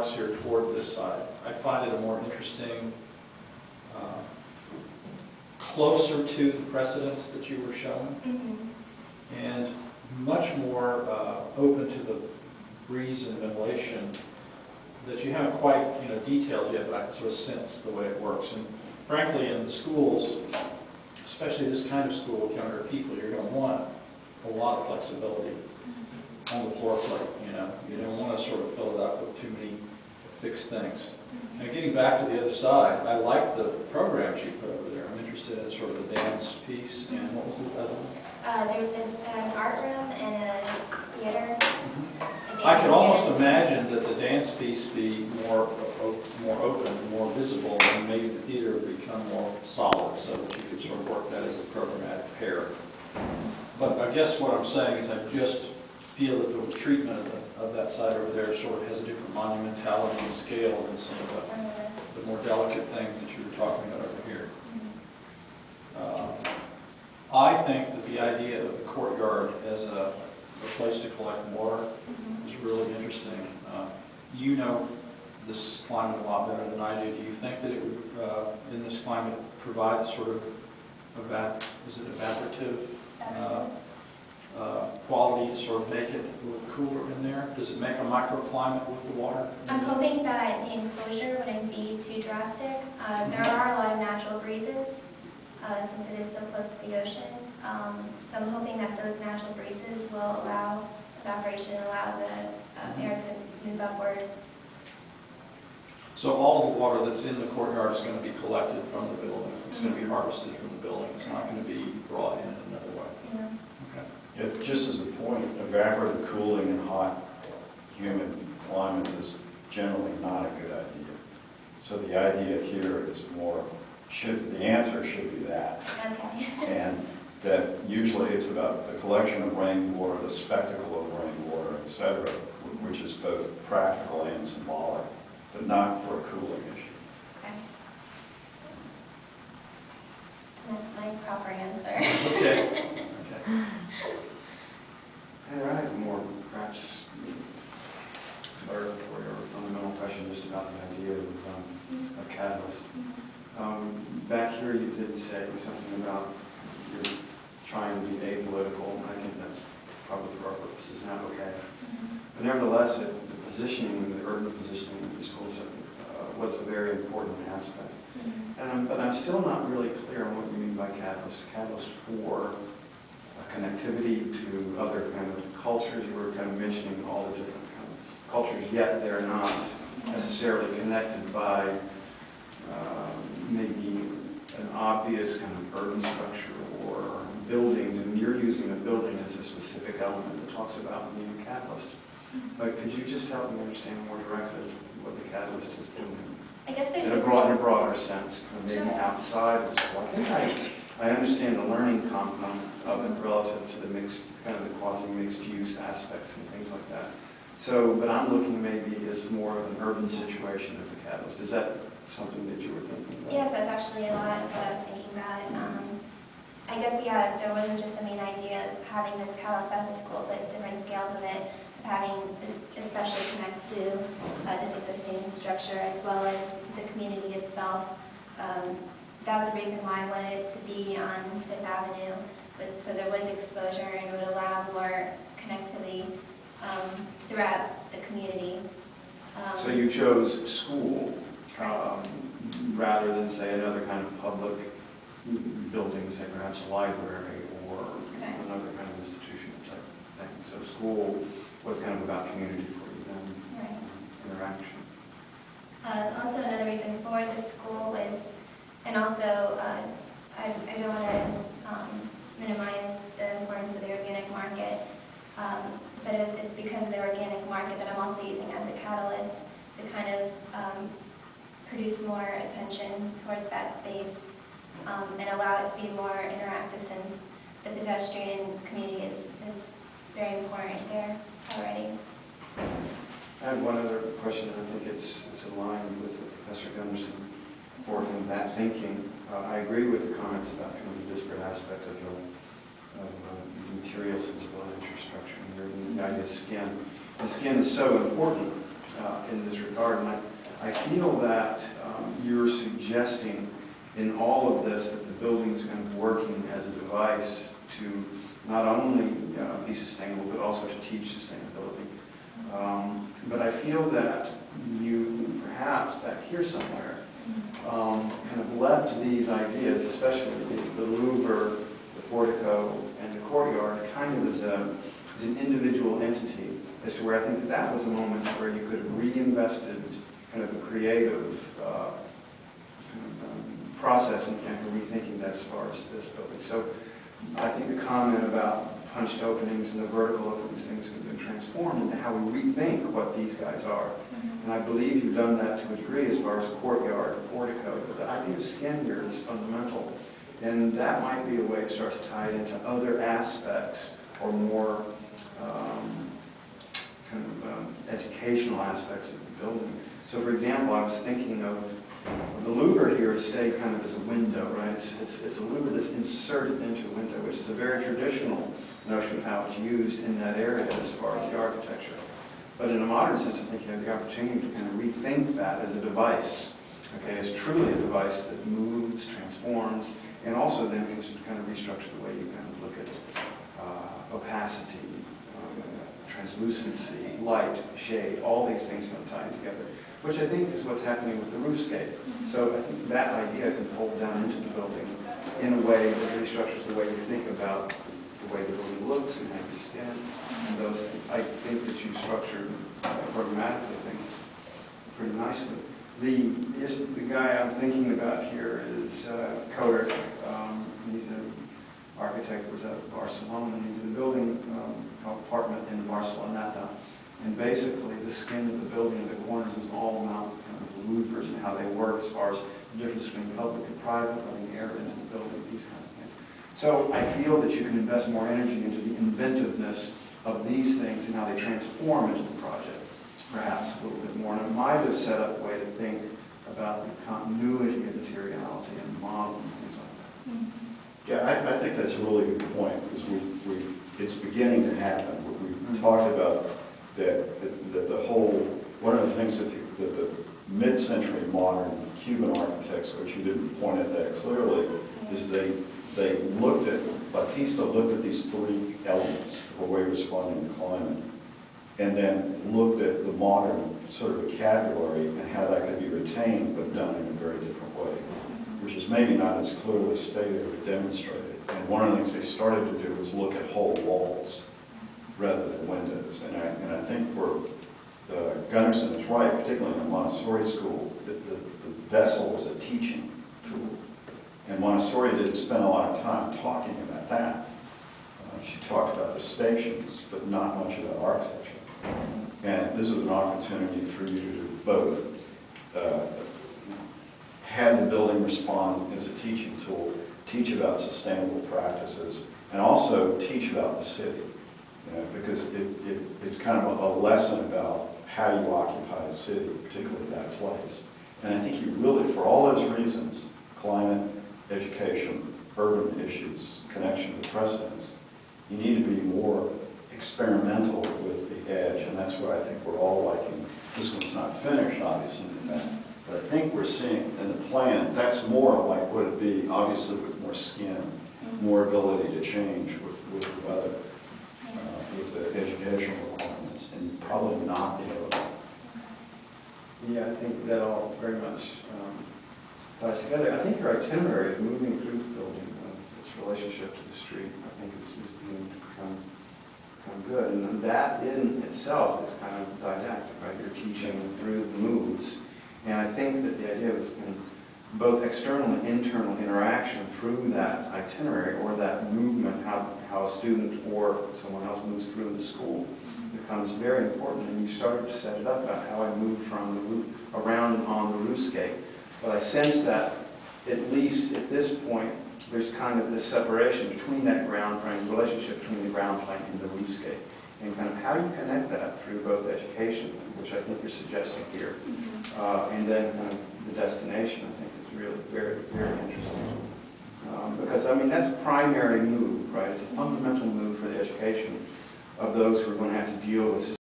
remarks here toward this side. I find it a more interesting, closer to the precedents that you were showing, and much more open to the breeze and ventilation that you haven't quite detailed yet, but I can sort of sense the way it works. And frankly, in the schools, especially this kind of school with younger people, you're going to want a lot of flexibility on the floor plate. You don't want to sort of fill it up with too many fixed things. Now, getting back to the other side, I like the programs you put over there. I'm interested in sort of the dance piece, and what was the other one? There's an art room and a theater. I could almost imagine that the dance piece be more open, more visible, and maybe the theater would become more solid, so that you could sort of work that as a programmatic pair. But I guess what I'm saying is I just feel that the treatment of that side over there sort of has a different monumentality and scale than some of the more delicate things that you were talking about over here. I think that the idea of the courtyard as a place to collect water is really interesting. You know this climate a lot better than I do. Do you think that it would, in this climate, provide sort of evaporative quality to sort of make it a little cooler in there? Does it make a microclimate with the water? I'm hoping that the enclosure wouldn't be too drastic. There are a lot of natural breezes since it is so close to the ocean. So I'm hoping that those natural breezes will allow evaporation, allow the air to move upward. So all of the water that's in the courtyard is going to be collected from the building. It's going to be harvested from the building. It's not going to be brought in another way. Yeah. Okay. Yeah, just as a point, evaporative cooling in hot, humid climates is generally not a good idea. So the idea here is more, the answer should be that. Okay. And that usually it's about the collection of rainwater, the spectacle of rainwater, etc., which is both practical and symbolic, but not for a cooling issue. Okay. That's my proper answer. Okay. Okay. Heather, I have a more perhaps exploratory or fundamental question just about the idea of catalyst. Back here you did say something about you're trying to be apolitical, and I think that's probably for our purposes not okay. But nevertheless, the positioning, the urban positioning of the schools was a very important aspect. But I'm still not really clear on what you mean by catalyst. Catalyst for connectivity to other kind of cultures. You were kind of mentioning all the different kind of cultures, yet they're not necessarily connected by maybe an obvious kind of urban structure or buildings, and you're using a building as a specific element that talks about being a catalyst. But could you just help me understand more directly what the catalyst is doing? I guess there's in a broader sense, maybe outside of school. I think I understand the learning component of it relative to the mixed, kind of the quasi-mixed use aspects and things like that. So, but I'm looking maybe as more of an urban situation of the catalyst. Is that something that you were thinking about? Yes, that's actually a lot of what I was thinking about. I guess, yeah, there wasn't just the main idea of having this catalyst as a school, but different scales of it, having especially connect to this existing structure as well as the community itself. That was the reason why I wanted it to be on Fifth Avenue, was so there was exposure and would allow more connectivity throughout the community. So you chose school rather than, say, another kind of public building, say perhaps a library or another kind of institutional type thing. So school was kind of about community for you then, right. Interaction. Also another reason for the school was, and also I don't want to minimize the importance of the organic market, but it's because of the organic market that I'm also using as a catalyst to kind of produce more attention towards that space and allow it to be more interactive, since the pedestrian community is very important there already. I have one other question, and I think it's aligned with Professor Gunderson forth in that thinking. I agree with the comments about kind of the disparate aspect of material sensible infrastructure and the idea of skin. The skin is so important to in this regard. And I feel that you're suggesting in all of this that the building is going to be working as a device to not only be sustainable, but also to teach sustainability. But I feel that you, perhaps back here somewhere, kind of left these ideas, especially the louver, the portico, and the courtyard, kind of as an individual entity, as to where I think that was a moment where you could have reinvested kind of a creative process and rethinking that as far as this building. So I think the comment about punched openings and the vertical openings, things have been transformed into how we rethink what these guys are. And I believe you've done that to a degree as far as courtyard, portico. But the idea of skin here is fundamental. And that might be a way to start to tie it into other aspects or more educational aspects of the building. So for example, I was thinking of the louver here is stayed kind of as a window, right? It's a louver that's inserted into a window, which is a very traditional notion of how it's used in that area as far as the architecture. But in a modern sense, I think you have the opportunity to kind of rethink that as a device, okay, as truly a device that moves, transforms, and also then can kind of restructure the way you kind of look at opacity, translucency, light, shade, all these things kind of tied together, which I think is what's happening with the roofscape. So I think that idea can fold down into the building in a way that restructures the way you think about the way the building looks and how you skin and those things. I think that you structured programmatically things pretty nicely. The guy I'm thinking about here is Coder. He's an architect, was out of Barcelona, and he did a building apartment in Barceloneta. And basically, the skin of the building at the corners is all about kind of the louvers and how they work as far as the difference between public and private, letting air into the building, these kind of things. So I feel that you can invest more energy into the inventiveness of these things and how they transform into the project, perhaps a little bit more. And it might have set up a way to think about the continuity of materiality and model and things like that. Yeah, I think that's a really good point, because it's beginning to happen. We've talked about that the whole, one of the things that the mid-century modern Cuban architects, which you didn't point at that clearly, is they looked at, Batista looked at these three elements of a way of responding to climate, and then looked at the modern sort of vocabulary and how that could be retained, but done in a very different way, which is maybe not as clearly stated or demonstrated. And one of the things they started to do was look at whole walls rather than windows. And I think for Gunnarsson is right, particularly in the Montessori school, the vessel was a teaching tool. And Montessori didn't spend a lot of time talking about that. She talked about the stations, but not much about architecture. And this is an opportunity for you to do both. Have the building respond as a teaching tool, teach about sustainable practices, and also teach about the city. Because it's kind of a lesson about how you occupy a city, particularly that place. And I think you really, for all those reasons, climate, education, urban issues, connection to precedents, you need to be more experimental with the edge, and that's what I think we're all liking. This one's not finished, obviously, but I think we're seeing in the plan, that's more like what it'd be, obviously, with more skin, more ability to change with the weather. With the educational requirements, and probably not the other. Yeah, I think that all very much ties together. I think your itinerary of moving through the building, its relationship to the street, I think is beginning to become good. And that in itself is kind of didactic, right? You're teaching through the moves. And I think that the idea of both external and internal interaction through that itinerary or that movement, how a student or someone else moves through the school becomes very important. And you started to set it up about how I move from the roof around and on the roofscape. But I sense that, at least at this point, there's kind of this separation between that ground plane, the relationship between the ground plane and the roofscape. And kind of how you connect that through both education, which I think you're suggesting here, and then kind of the destination, I think is really very, very interesting. Because, I mean, that's a primary move, right? It's a fundamental move for the education of those who are going to have to deal with